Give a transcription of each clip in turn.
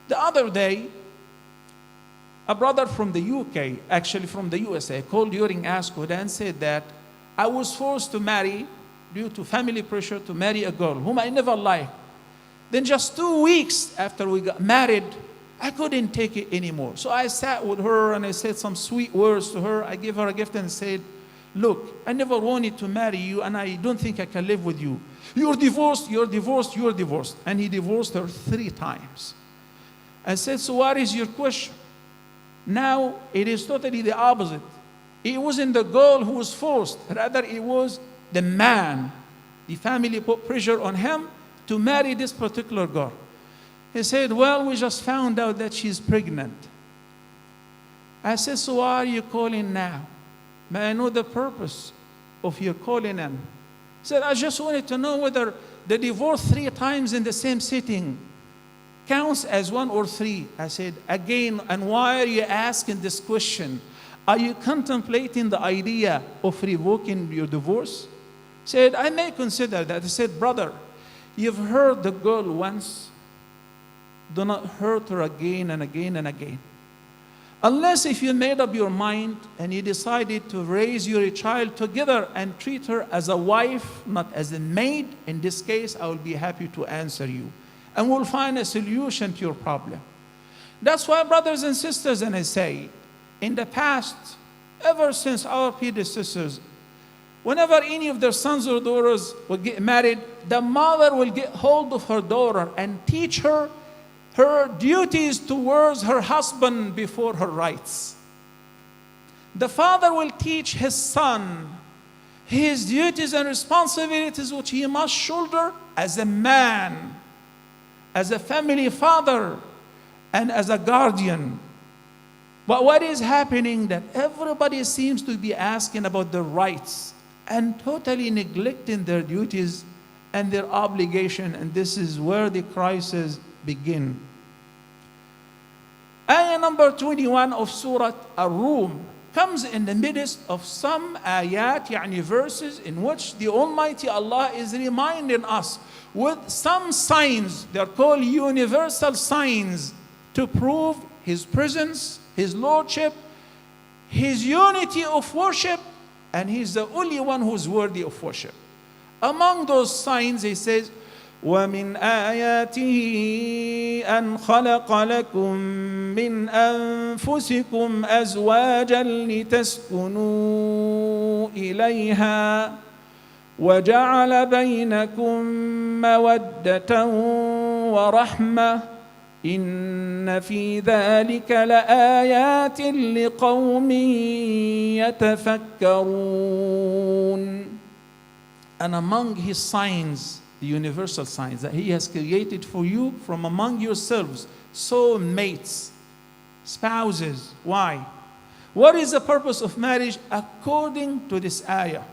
The other day, a brother from the UK, actually from the USA, called during ASCO and said that I was forced to marry due to family pressure to marry a girl whom I never liked. Then just 2 weeks after we got married, I couldn't take it anymore. So I sat with her and I said some sweet words to her. I gave her a gift and said, look, I never wanted to marry you and I don't think I can live with you. You're divorced, you're divorced, you're divorced. And he divorced her 3 times. I said, so what is your question? Now it is totally the opposite. It wasn't the girl who was forced. Rather, it was the man. The family put pressure on him to marry this particular girl. He said, well, we just found out that she's pregnant. I said, so why are you calling now? May I know the purpose of your calling in? He said, I just wanted to know whether the divorce 3 times in the same sitting counts as 1 or 3. I said, again, and why are you asking this question? Are you contemplating the idea of revoking your divorce? He said, I may consider that. I said, brother, you've hurt the girl once. Do not hurt her again and again and again. Unless if you made up your mind and you decided to raise your child together and treat her as a wife, not as a maid, in this case, I will be happy to answer you. And we'll find a solution to your problem. That's why, brothers and sisters, and I say, in the past, ever since our predecessors, whenever any of their sons or daughters will get married, the mother will get hold of her daughter and teach her her duties towards her husband before her rights. The father will teach his son his duties and responsibilities which he must shoulder as a man, as a family father, and as a guardian. But what is happening that everybody seems to be asking about their rights and totally neglecting their duties and their obligation, and this is where the crisis begin. Ayah number 21 of Surah Ar-Rum comes in the midst of some ayat, verses in which the Almighty Allah is reminding us with some signs, they're called universal signs, to prove His presence, His Lordship, His unity of worship, and He's the only one who's worthy of worship. Among those signs, He says, وَمِنْ آيَاتِهِ أَنْ خَلَقَ لَكُم مِّنْ أَنفُسِكُمْ أَزْوَاجًا لِتَسْكُنُوا إِلَيْهَا وَجَعَلَ بَيْنَكُم مَّوَدَّةً وَرَحْمَةً إِنَّ فِي ذَلِكَ لَآيَاتٍ لِقَوْمٍ يَتَفَكَّرُونَ. And among His signs, the universal signs, that He has created for you from among yourselves soulmates, spouses. Why? What is the purpose of marriage according to this ayah?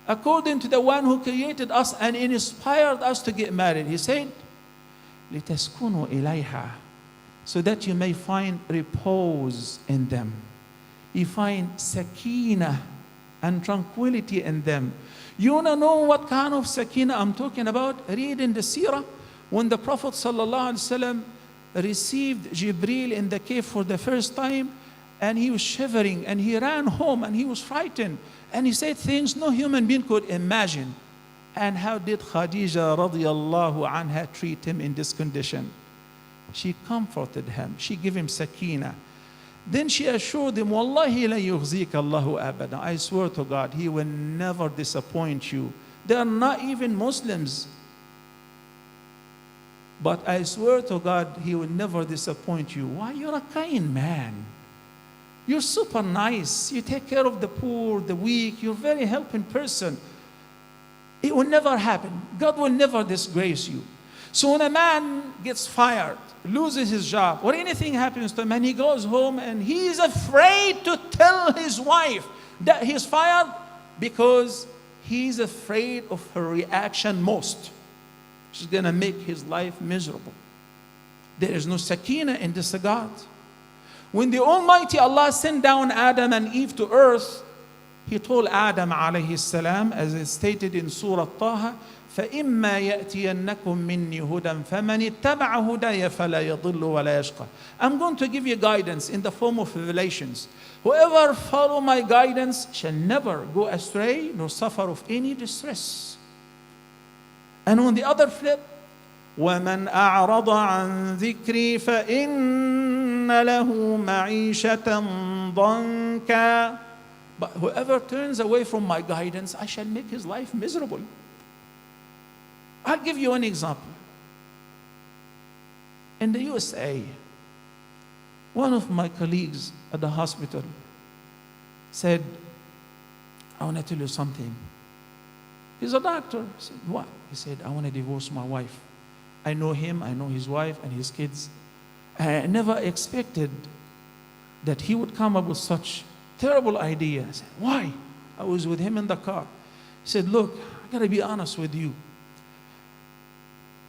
According to the one who created us and inspired us to get married. He said, لِتَسْكُنُوا إِلَيْهَا, so that you may find repose in them. You find sakina and tranquility in them. You want to know what kind of sakina I'm talking about? Read in the seerah when the Prophet ﷺ received Jibreel in the cave for the first time, and he was shivering and he ran home and he was frightened and he said things no human being could imagine. And how did Khadija radiallahu anha treat him in this condition? She comforted him. She gave him sakina. Then she assured him, Wallahi la yughzika Allahu abada. I swear to God, He will never disappoint you. They are not even Muslims. But I swear to God, He will never disappoint you. Why? You're a kind man. You're super nice. You take care of the poor, the weak. You're a very helping person. It will never happen. God will never disgrace you. So when a man gets fired, loses his job, or anything happens to him, and he goes home and he is afraid to tell his wife that he's fired because he's afraid of her reaction most. She's going to make his life miserable. There is no sakina in this regard. When the Almighty Allah sent down Adam and Eve to earth, He told Adam alayhi salam, as is stated in Surah Taha, فَإِمَّا يَأْتِيَنَّكُم مِّنِّي هُدًى فَمَنِ اتَّبَعَ هُدَيَ فَلَا يَضِلُّ وَلَا يَشْقَى. I'm going to give you guidance in the form of revelations. Whoever follow my guidance shall never go astray nor suffer of any distress. And on the other flip, وَمَنْ أَعْرَضَ عَنْ ذِكْرِي فَإِنَّ لَهُ مَعِيشَةً ضَنْكًا. But whoever turns away from my guidance, I shall make his life miserable. I'll give you an example. In the USA, one of my colleagues at the hospital said, I want to tell you something. He's a doctor. I said, what? He said, I want to divorce my wife. I know him, I know his wife and his kids. I never expected that he would come up with such terrible idea. I said, why? I was with him in the car. He said, look, I gotta be honest with you.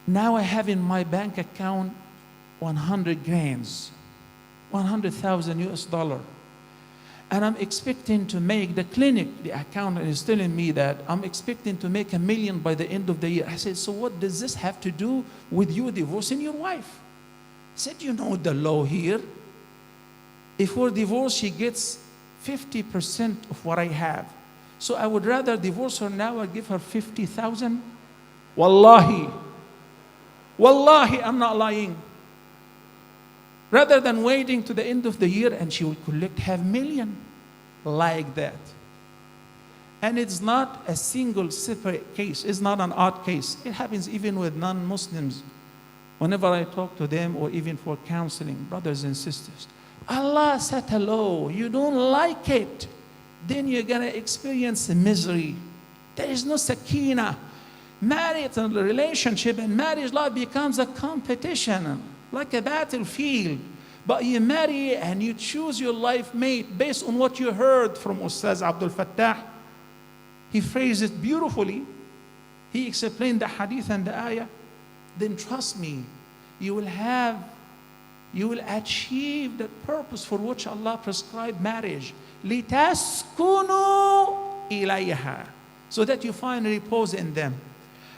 Now I have in my bank account 100 grands, 100,000 US dollar. And I'm expecting to make the clinic, the accountant is telling me that I'm expecting to make $1 million by the end of the year. I said, so what does this have to do with you divorcing your wife? He said, you know the law here. If we're divorced, she gets 50% of what I have. So I would rather divorce her now and give her 50,000. Wallahi, I'm not lying. Rather than waiting to the end of the year and she will collect $500,000 like that. And it's not a single separate case. It's not an odd case. It happens even with non-Muslims. Whenever I talk to them or even for counseling, brothers and sisters, Allah set a law. You don't like it, then you're going to experience misery. There is no sakina. Marital relationship and marriage life becomes a competition, like a battlefield. But you marry and you choose your life mate based on what you heard from Ustaz Abdul Fattah. He phrased it beautifully. He explained the hadith and the ayah. Then trust me, you will achieve the purpose for which Allah prescribed marriage. لِتَسْكُنُوا إِلَيْهَا, so that you find repose in them.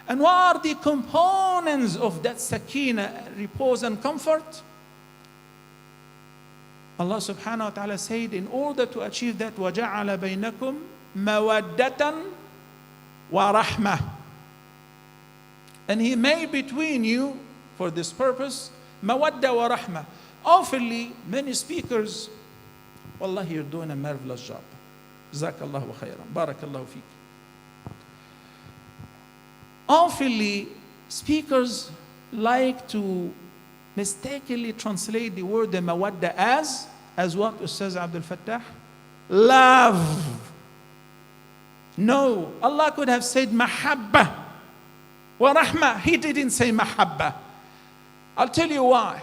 And what are the components of that sakina, repose and comfort? Allah subhanahu wa ta'ala said, in order to achieve that, وَجَعَلَ بَيْنَكُمْ مَوَدَّةً وَرَحْمَةً. And He made between you, for this purpose, mawadda wa rahmah. Oftenly, many speakers, wallahi, you're doing a marvelous job. Jazakallahu khairan. Barakallahu feek. Oftenly, speakers like to mistakenly translate the word the mawadda as what Ustaz Abdul Fattah? Love. No, Allah could have said mahabba wa rahmah. He didn't say mahabba. I'll tell you why.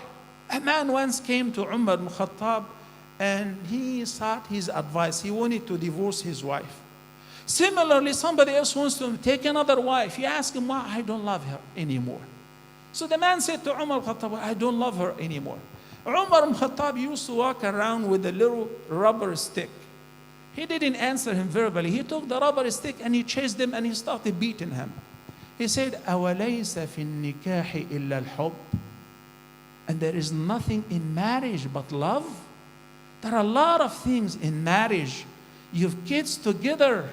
A man once came to Umar ibn Khattab and he sought his advice. He wanted to divorce his wife. Similarly, somebody else wants to take another wife. He asked him, why? I don't love her anymore. So the man said to Umar ibn Khattab, I don't love her anymore. Umar ibn Khattab used to walk around with a little rubber stick. He didn't answer him verbally. He took the rubber stick and he chased him and he started beating him. He said, أَوَلَيْسَ فِي النِّكَاحِ إِلَّا الْحُبِّ. And there is nothing in marriage but love. There are a lot of things in marriage. You have kids together.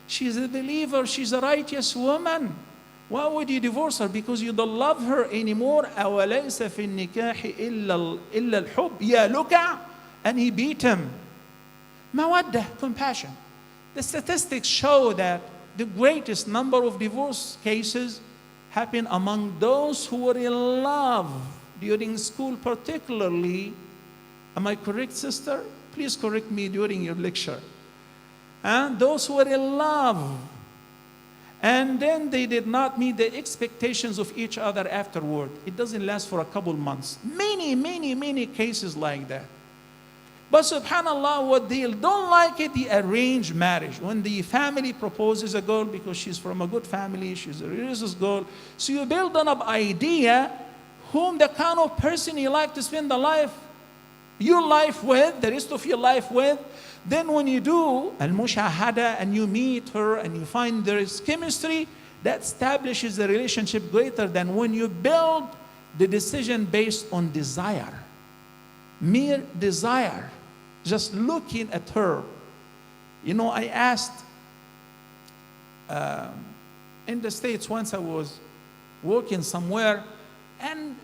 She's a believer. She's a righteous woman. Why would you divorce her? Because you don't love her anymore. أَوَلَيْسَ فِي النِّكَاحِ إِلَّا الْحُبِّ. يَا لُكَعْ. And he beat him. Mawaddah, compassion. The statistics show that the greatest number of divorce cases happen among those who were in love during school, particularly. Am I correct, sister? Please correct me during your lecture. And those who were in love, and then they did not meet the expectations of each other afterward. It doesn't last for a couple months. Many cases like that. But subhanAllah, what they don't like it, the arranged marriage. When the family proposes a girl because she's from a good family, she's a religious girl. So you build on an idea whom the kind of person you like to spend your life with, the rest of your life with. Then when you do al-mushahada and you meet her and you find there is chemistry, that establishes a relationship greater than when you build the decision based on desire. Mere desire, just looking at her. You know, I asked in the States once, I was working somewhere, and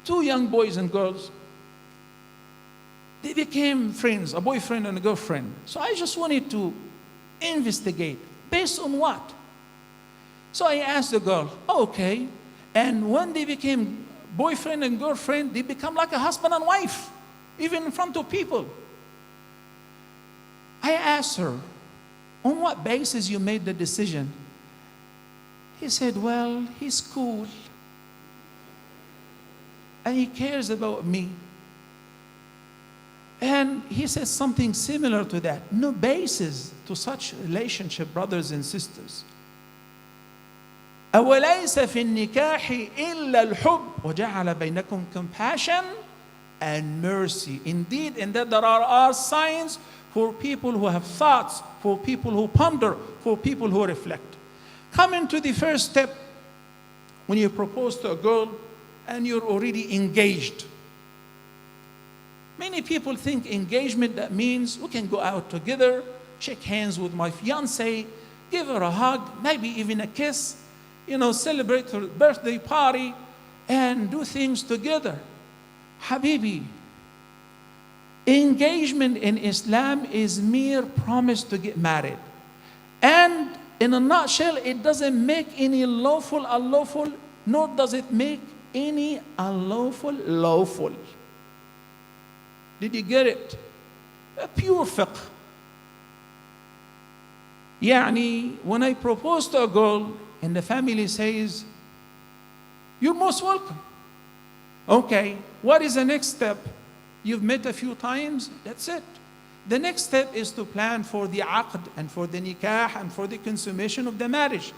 two young boys and girls, they became friends, a boyfriend and a girlfriend. So I just wanted to investigate. Based on what? So I asked the girl, okay, and when they became boyfriend and girlfriend, they become like a husband and wife, even in front of people. I asked her, on what basis you made the decision? He said, well, he's cool, and he cares about me. And he said something similar to that. No basis to such relationship, brothers and sisters. أوليس في النكاح إلا الحب وجعل بينكم compassion and mercy. Indeed, in that there are signs for people who have thoughts, for people who ponder, for people who reflect. Coming to the first step, when you propose to a girl and you're already engaged. Many people think engagement, that means we can go out together, shake hands with my fiancée, give her a hug, maybe even a kiss, you know, celebrate her birthday party, and do things together. Habibi, engagement in Islam is mere promise to get married. And in a nutshell, it doesn't make any lawful unlawful, nor does it make any unlawful lawful. Did you get it? A pure fiqh. Yani, when I propose to a girl and the family says, you're most welcome. Okay, what is the next step? You've met a few times, that's it. The next step is to plan for the aqd and for the nikah and for the consummation of the marriage.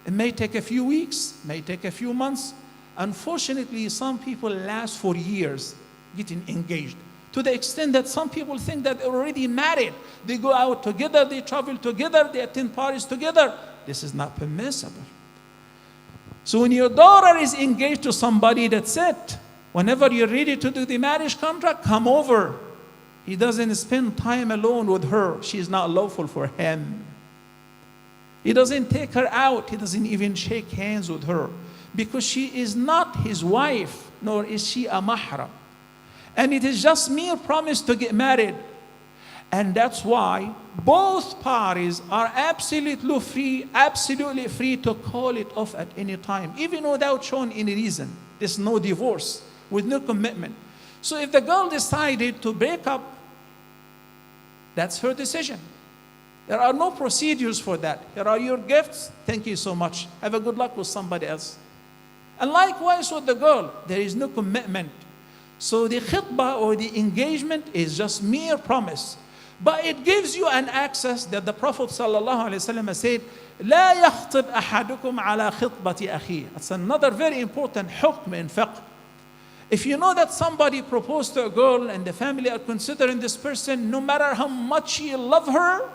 It may take a few weeks, may take a few months. Unfortunately, some people last for years getting engaged, to the extent that some people think that they're already married. They go out together, they travel together, they attend parties together. This is not permissible. So when your daughter is engaged to somebody, that's it. Whenever you're ready to do the marriage contract, come over. He doesn't spend time alone with her. She is not lawful for him. He doesn't take her out. He doesn't even shake hands with her, because she is not his wife, nor is she a mahram. And it is just mere promise to get married. And that's why both parties are absolutely free to call it off at any time, even without showing any reason. There's no divorce, with no commitment. So if the girl decided to break up, that's her decision. There are no procedures for that. Here are your gifts. Thank you so much. Have a good luck with somebody else. And likewise with the girl, there is no commitment. So the khitbah or the engagement is just mere promise. But it gives you an access that the Prophet ﷺ said, لا يخطب أحدكم على خطبة أخيه. That's another very important hukm in fiqh. If you know that somebody proposed to a girl and the family are considering this person, no matter how much you love her,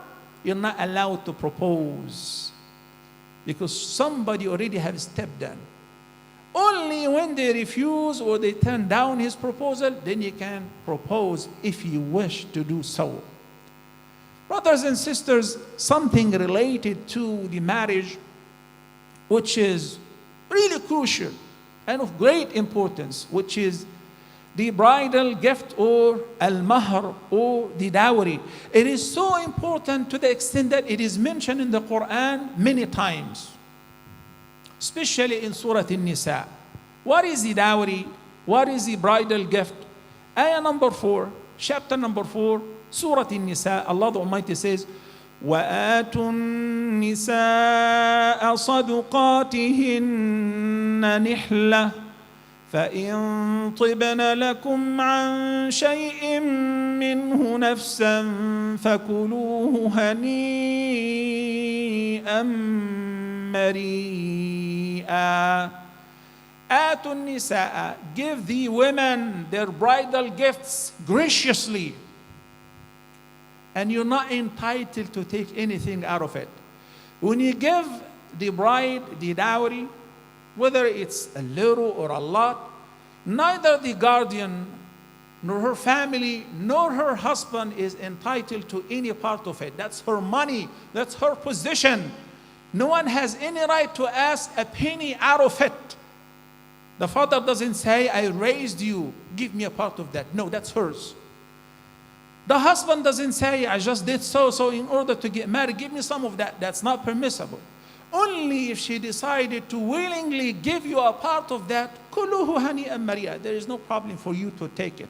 you're not allowed to propose, because somebody already has stepped down. Only when they refuse or they turn down his proposal, then you can propose if you wish to do so. Brothers and sisters, something related to the marriage, which is really crucial and of great importance, which is the bridal gift or al-mahr or the dowry. It is so important to the extent that it is mentioned in the Quran many times, especially in Surah An-Nisa. What is the dowry? What is the bridal gift? Ayah number 4, chapter number 4, Surah An-Nisa, Allah the Almighty says, وَآتُوا النِّسَاءَ صَدُقَاتِهِنَّ نِحْلَةً فَإِن طِبْنَ لَكُمْ عَنْ شَيْءٍ مِّنْهُ نَفْسًا فَكُلُوهُ هَنِيئًا مَرِيئًا. آتُوا النِّسَاءَ, give the women their bridal gifts graciously. and you're not entitled to take anything out of it. When you give the bride the dowry, whether it's a little or a lot, neither the guardian nor her family nor her husband is entitled to any part of it. That's her money, that's her position. No one has any right to ask a penny out of it. The father doesn't say, I raised you, give me a part of that. No, that's hers. The husband doesn't say, I just did so in order to get married, give me some of that. That's not permissible. Only if she decided to willingly give you a part of that, kuluhu hani'an mari'a. There is no problem for you to take it.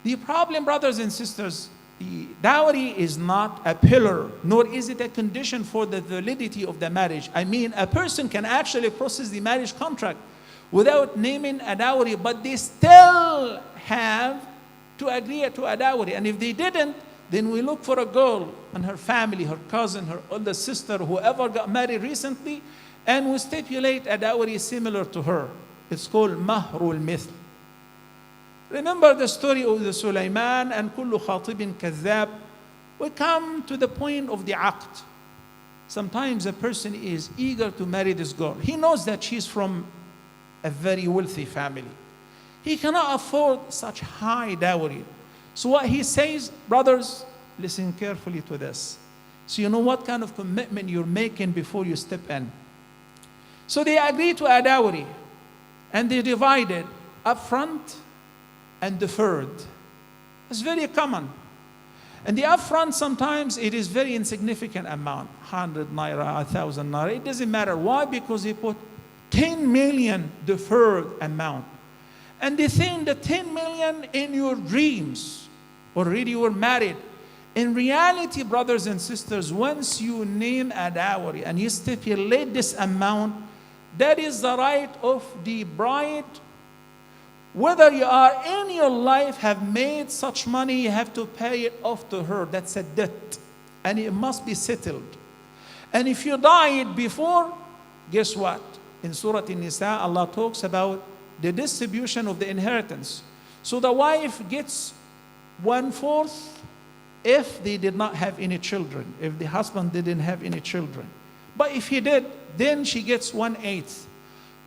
The problem, brothers and sisters, the dowry is not a pillar, nor is it a condition for the validity of the marriage. I mean, a person can actually process the marriage contract without naming a dowry, but they still have to agree to a dowry. And if they didn't, then we look for a girl and her family, her cousin, her older sister, whoever got married recently, and we stipulate a dowry similar to her. It's called mahrul mithl. Remember the story of the Sulaiman and kullu khatibin kadhab. We come to the point of the aqd. Sometimes a person is eager to marry this girl. He knows that she's from a very wealthy family. He cannot afford such high dowry. So what he says, brothers, listen carefully to this. So you know what kind of commitment you're making before you step in. So they agree to a dowry, and they divided upfront and deferred. It's very common. And the upfront, sometimes it is very insignificant amount, 100 naira, 1,000 naira. It doesn't matter. Why? Because they put 10 million deferred amount. And they think the 10 million in your dreams, already you were married. In reality, brothers and sisters, once you name a dowry and you stipulate this amount, that is the right of the bride. Whether you are in your life have made such money, you have to pay it off to her. That's a debt, and it must be settled. And if you died before, guess what? In Surah An-Nisa, Allah talks about the distribution of the inheritance. So the wife gets 1/4 if they did not have any children, if the husband didn't have any children. But if he did, then she gets 1/8.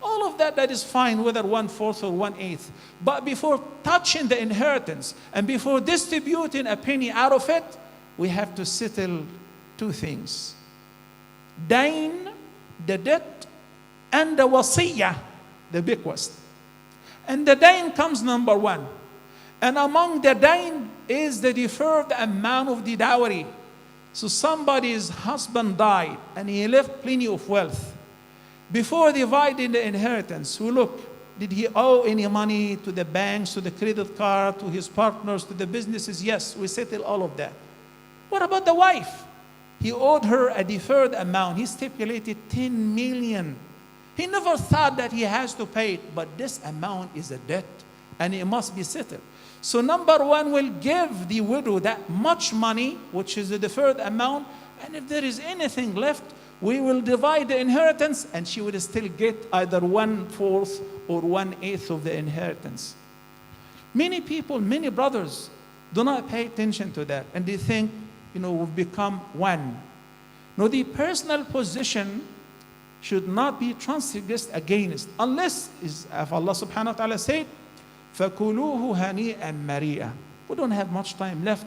All of that is fine, whether 1/4 or 1/8. But before touching the inheritance and before distributing a penny out of it, we have to settle two things. Dain, the debt, and the wasiyah, the bequest. And the dain comes number one. And among the dain is the deferred amount of the dowry. So somebody's husband died and he left plenty of wealth. Before dividing the inheritance, we look, did he owe any money to the banks, to the credit card, to his partners, to the businesses? Yes, we settle all of that. What about the wife? He owed her a deferred amount. He stipulated 10 million. He never thought that he has to pay it, but this amount is a debt and it must be settled. So number one will give the widow that much money, which is the deferred amount, and if there is anything left, we will divide the inheritance and she would still get either 1/4 or 1/8 of the inheritance. Many people, many brothers do not pay attention to that, and they think, we've become one. No, the personal position should not be transgressed against, unless, as Allah subhanahu wa ta'ala said, فَكُلُوهُ هَنِيئًا مَرِيئًا. We don't have much time left.